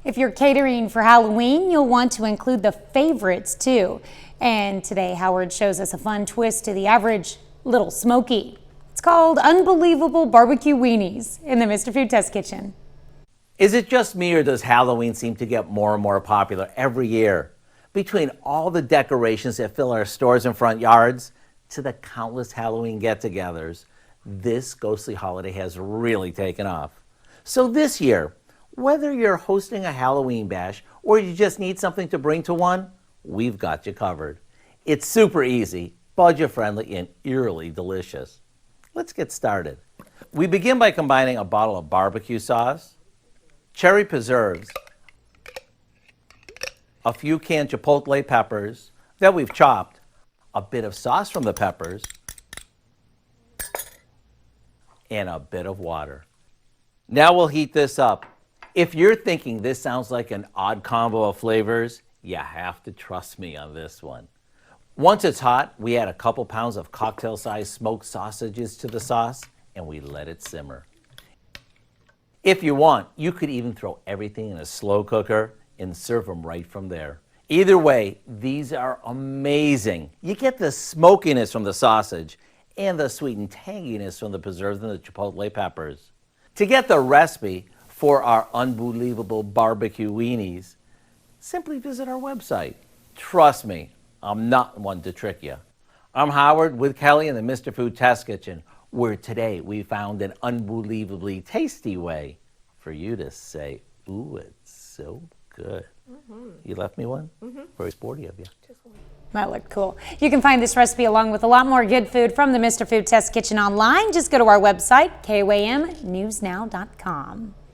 If you're catering for Halloween, you'll want to include the favorites too. And today, Howard shows us a fun twist to the average Little Smoky. It's called Un-Boo-lievable barbecue weenies in the Mr. Food Test Kitchen. Is it just me, or does Halloween seem to get more and more popular every year? Between all the decorations that fill our stores and front yards to the countless Halloween get-togethers, this ghostly holiday has really taken off. So this year, whether you're hosting a Halloween bash or you just need something to bring to one, we've got you covered. It's super easy, budget-friendly, and eerily delicious. Let's get started. We begin by combining a bottle of barbecue sauce, cherry preserves, a few canned chipotle peppers that we've chopped, a bit of sauce from the peppers, and a bit of water. Now we'll heat this up. If you're thinking this sounds like an odd combo of flavors, you have to trust me on this one. Once it's hot, we add a couple pounds of cocktail-sized smoked sausages to the sauce, and we let it simmer. If you want, you could even throw everything in a slow cooker and serve them right from there. Either way, these are amazing. You get the smokiness from the sausage and the sweet and tanginess from the preserves and the chipotle peppers. To get the recipe for our Un-Boo-lievable barbecue weenies, simply visit our website. Trust me, I'm not one to trick you. I'm Howard with Kelly in the Mr. Food Test Kitchen, where today we found an unbelievably tasty way for you to say, ooh, it's so good. You left me one? Very sporty of you. That looked cool. You can find this recipe along with a lot more good food from the Mr. Food Test Kitchen online. Just go to our website, KOAMnewsnow.com.